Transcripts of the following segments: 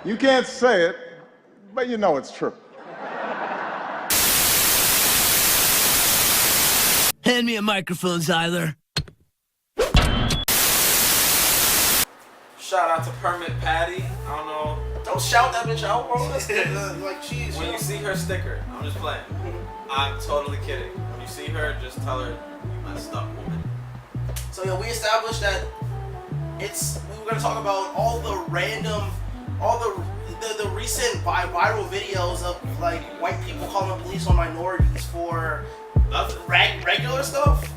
You can't say it, but you know it's true. Hand me a microphone, Zyler. Shout out to Permit Patty. I don't know. Don't shout that bitch out, bro. Like, jeez. When you see her sticker, I'm just playing. I'm totally kidding. When you see her, just tell her you messed up, woman. So yeah, we established that we were gonna talk about all the recent viral videos of like white people calling police on minorities for regular stuff.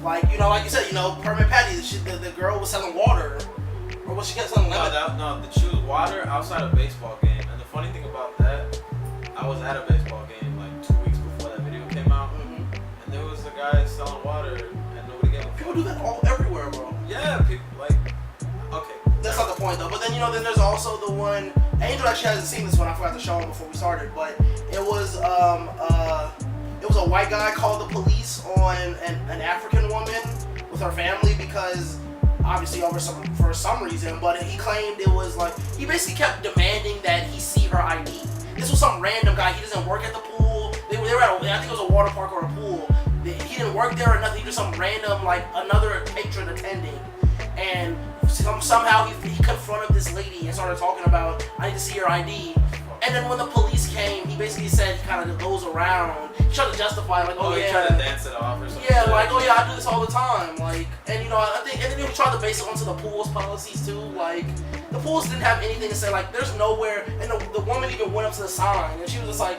Like like you said, Permit Patty, the girl was selling water, or was she selling lemon? No, she was water outside a baseball game. And the funny thing about that, I was at a baseball game like 2 weeks before that video came out, and there was a guy selling water, and nobody gave a fuck. People do that everywhere, bro. Yeah, people okay. That's not the point though. But then then there's also the one. Angel actually hasn't seen this one. I forgot to show him before we started, but it was a white guy called the police on an African woman with her family because obviously for some reason, but he claimed it was like he basically kept demanding that he see her ID. This was some random guy. He doesn't work at the pool. They were at I think it was a water park or a pool. He didn't work there or nothing. He was some random another patron attending, and somehow he confronted this lady and started talking about, I need to see your ID. And then when the police came, he basically said he kind of goes around. He tried to justify he tried to dance it off or something. Yeah, I do this all the time. I think, and then he tried to base it onto the pool's policies too. The pools didn't have anything to say. There's nowhere, and the woman even went up to the sign, and she was just like,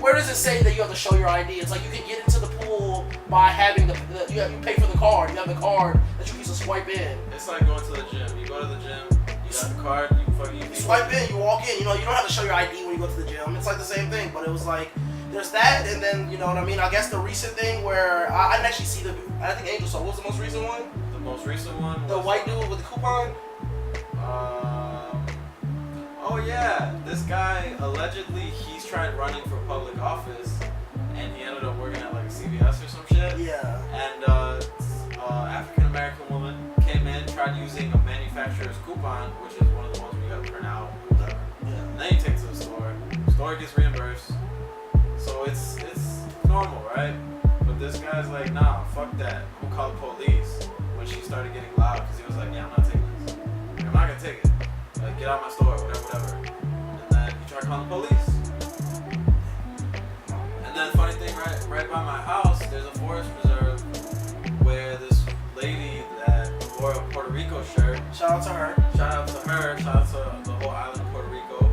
where does it say that you have to show your ID? It's like you can get into the pool by having you pay for the card. You have the card that you use to swipe in. It's like going to the gym. You go to the gym, you got the card, you swipe in, you walk in. You don't have to show your ID when you go to the gym. It's like the same thing, but it was like there's that, and then you know what I mean. I guess the recent thing where I didn't actually see I think Angel saw. What was the most recent one? The most recent one. The white dude with the coupon. Oh yeah, this guy allegedly he's tried running for public office, and he ended up working at like CVS or some shit. Yeah. And African American woman came in, tried using a manufacturer's coupon, which is one of the ones where you gotta print out, whatever. Yeah. And then you take it to the store. The store gets reimbursed, so it's normal, right? But this guy's like, nah, fuck that. I'm gonna call the police. When she started getting loud, because he was like, yeah, I'm not taking this. I'm not gonna take it. Like, get out my store, whatever. And then he tried calling the police. And then the funny thing, right by my house, there's a forest preserve where this lady that wore a Puerto Rico shirt. Shout out to her. Shout out to the whole island of Puerto Rico.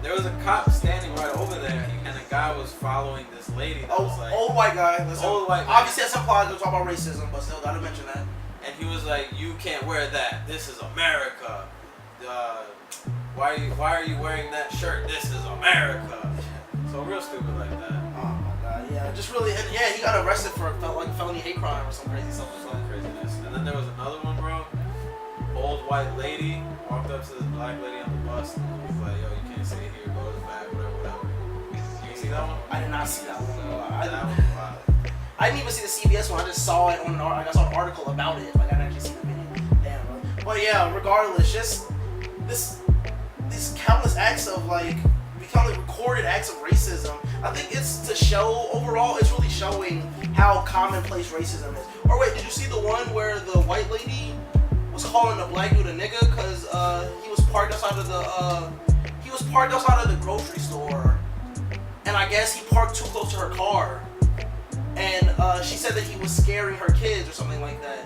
There was a cop standing right over there, and the guy was following this lady that was like... Old white guy. Old white man. Obviously that's implied to talk about racism, but still gotta mention that. And he was like, you can't wear that. This is America. Why are you wearing that shirt? This is America. So real stupid like that. Oh my god, yeah. Just really, and yeah, he got arrested for like felony hate crime or some crazy stuff. Some craziness. And then there was another one, bro. Old white lady walked up to this black lady on the bus and was like, yo, you can't sit here, go to the back, whatever. You see that one? I did not see that one. That one was wild. I didn't even see the CBS one. I just saw it I saw an article about it. Like I didn't actually see the video. Damn. But yeah, regardless, just these countless acts of becoming recorded acts of racism. I think it's to show overall. It's really showing how commonplace racism is. Or wait, did you see the one where the white lady was calling the black dude a nigga because he was parked outside of the grocery store, and I guess he parked too close to her car. And she said that he was scaring her kids or something like that.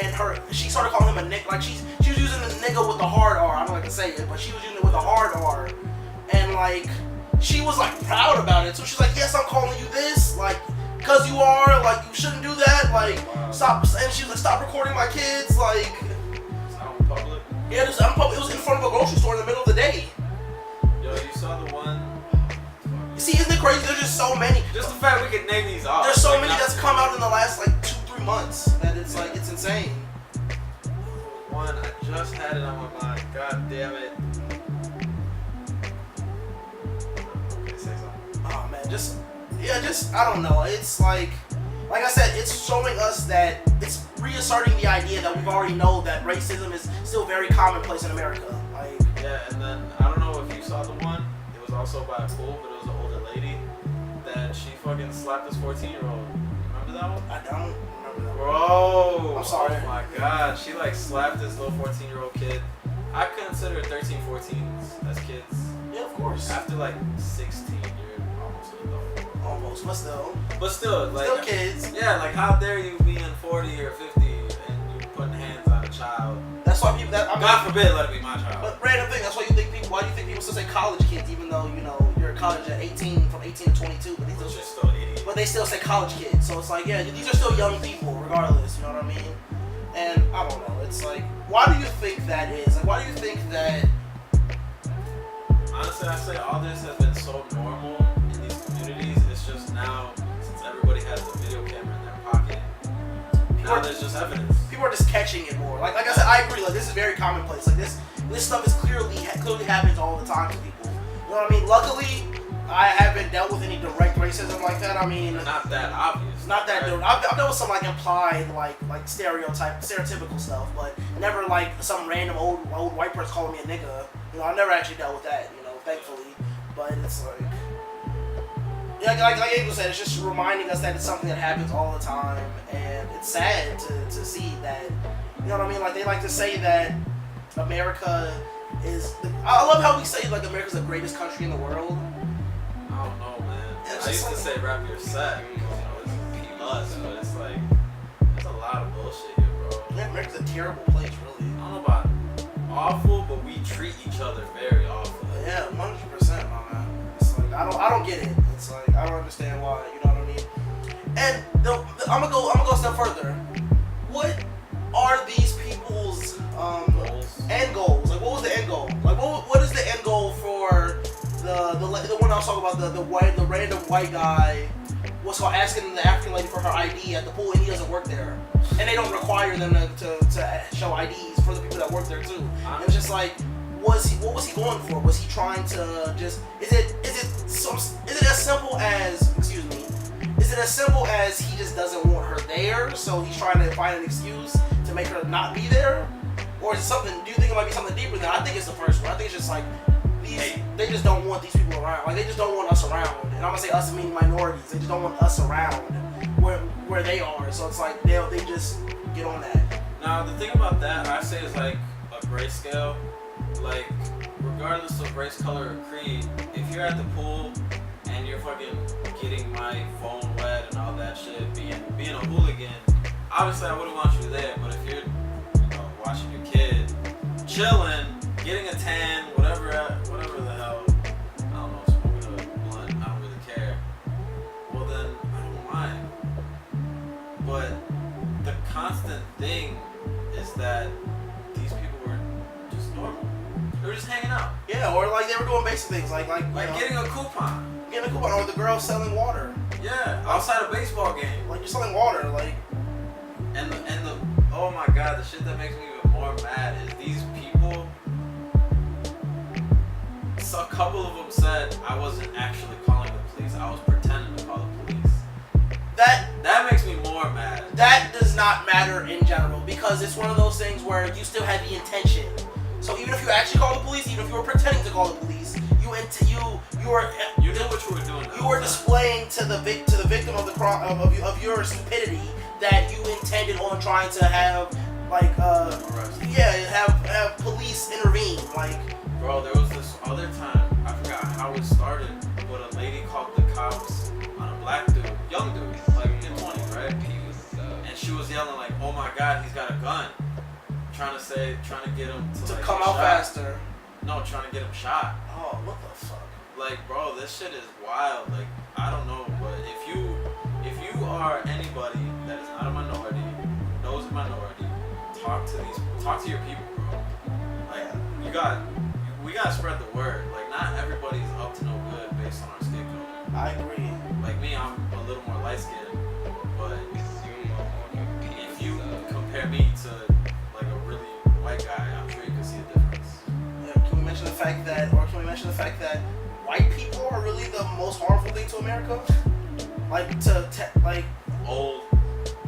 And she started calling him a nigga. Like she was using the nigga with the hard R. I don't like to say it, but she was using it with a hard R. And she was proud about it. So she's like, yes, I'm calling you this, cause you are, you shouldn't do that. Stop. And she was like, stop recording my kids. It's out in public. Yeah, it was in front of a grocery store in the middle of the day. Yo, you saw the one. See, isn't it crazy? There's just so many. Just the fact we can name these off. There's so many that's come out in the last 2-3 months that it's it's insane. One, I just had it on my mind. God damn it. Okay, say something. Oh man, I don't know. It's like I said, it's showing us that it's reasserting the idea that we've already know that racism is still very commonplace in America. Like, yeah, and then I don't know if you saw the one. It was also by a pool, but it was an older lady that she fucking slapped this 14-year-old. Remember that one? I don't remember that. Bro, I'm sorry. Oh my god, she like slapped this little 14-year-old kid. I consider 13, 14s as kids. Yeah, of course. After like 16, you're almost an adult. Almost, but still. But still, like Still kids. Yeah, like how dare you being 40 or 50 and you putting hands on a child? That's why people. God forbid, let it be my child. But random thing. That's why you think people. Why do you think people still say college kids, even though you're in college at 18, from 18 to 22, but they still. Which is still idiots. But they still say college kids, so it's like, yeah, these are still young people, regardless. You know what I mean? And I don't know. It's like, why do you think that is? Like, why do you think that? Honestly, I say all this has been so normal in these communities. It's just now, since everybody has a video camera in their pocket, now there's just evidence. People are just catching it more. Like I said, I agree. Like, this is very commonplace. Like this stuff is clearly happens all the time to people. You know what I mean? Luckily, I haven't dealt with any direct racism like that. I mean, Not that obvious. not that. right? I've dealt with some like implied, like stereotypical stuff, but never like some random old white person calling me a nigga. You know, I never actually dealt with that. You know, thankfully. But it's like, yeah, like Angel said, it's just reminding us that it's something that happens all the time, and it's sad to see that. You know what I mean? Like they like to say that America is. I love how we say like America's the greatest country in the world. I don't know, man. It's I just used to like- say rap your set, you know, it's us, but it's like, there's a lot of bullshit here, bro. Yeah, America's a terrible place, really. I don't know about awful, but we treat each other very awful. But yeah, 100%, my man. It's like I don't get it. It's like I don't understand why. You know what I mean? And I'm gonna go a step further. What are these people's Goals. end goals? Like, what was the end goal? Like, what is the end goal for the one I was talking about, the random white guy was called asking the African lady for her ID at the pool, and he doesn't work there, and they don't require them to show IDs for the people that work there too. And it's just like, what was he going for? Was he trying to just? Is it as simple as, excuse me? Is it as simple as he just doesn't want her there, so he's trying to find an excuse to make her not be there? Or is it something, do you think it might be something deeper than that? I think it's the first one. I think it's just like, they just don't want these people around. Like, they just don't want us around. And I'm gonna say us meaning minorities. They just don't want us around where they are. So it's like, they just get on that. Now, the thing about that, I say is like a grayscale. Like, regardless of race, color, or creed, if you're at the pool and you're fucking getting my phone wet and all that shit, being a hooligan, obviously I wouldn't want you there. But if you're, watching your kid, chilling, getting a tan, whatever the hell, I don't know, smoking a blunt, I don't really care. Well then, I don't mind. But the constant thing is that these people were just normal. They were just hanging out. Yeah, or like they were doing basic things like Getting a coupon. or the girl selling water. Yeah, outside a baseball game. Like, you're selling water, like. And the oh my god, the shit that makes me even more mad is these people. So a couple of them said I wasn't actually calling the police. I was pretending to call the police. That makes me more mad. That does not matter in general, because it's one of those things where you still had the intention. So even if you actually call the police, even if you were pretending to call the police, you did what you were doing. You were displaying to the victim of the crime of your stupidity that you intended on trying to have have police intervene. Like, bro, there was this other time, I forgot how it started, but a lady called the cops on a black dude, young dude, like in 20s, right? And she was yelling like, "Oh my god, he's got a gun!" Trying to get him to come out faster. No, trying to get him shot. Oh, what the fuck? Like, bro, this shit is wild. Like, I don't know, but if you are anybody that is not a minority, knows a minority, talk to your people, bro. Like, we gotta spread the word. Like, not everybody's up to no good based on our skin color. I agree. Like me, I'm a little more light skinned, but if you compare me to like a really white guy, I'm sure you can see a difference. Yeah, can we mention the fact that white people are really the most harmful thing to America? Like, old.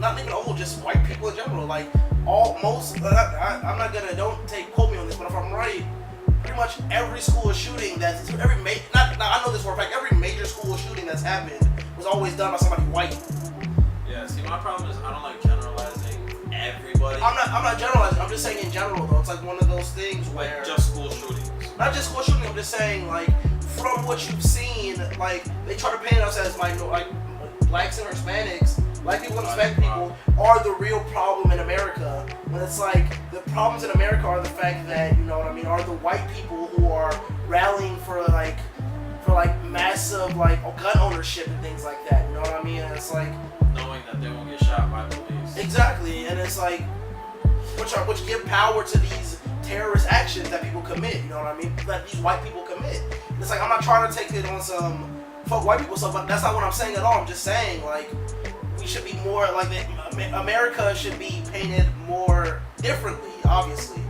not even old, just white people in general. Like I'm not gonna, don't quote me on this, but if I'm right, pretty much every school shooting I know this for a fact, every major school shooting that's happened was always done by somebody white. Yeah, see, my problem is I don't like generalizing everybody. I'm not generalizing. I'm just saying in general though. It's like one of those things where like just school shootings. Not just school shooting. I'm just saying like from what you've seen, like they try to paint us as like blacks and Hispanics, black people and Hispanic people are the real problem in America. When it's like the problems in America are the fact that, you know what I mean, are the white people who are rallying for massive like gun ownership and things like that. You know what I mean? And it's like knowing that they won't get shot by police. Exactly, and it's like which give power to these terrorist actions that people commit. You know what I mean? That these white people commit. It's like I'm not trying to take it on some fuck white people stuff, but that's not what I'm saying at all. I'm just saying like we should be more like America should be painted more differently, obviously.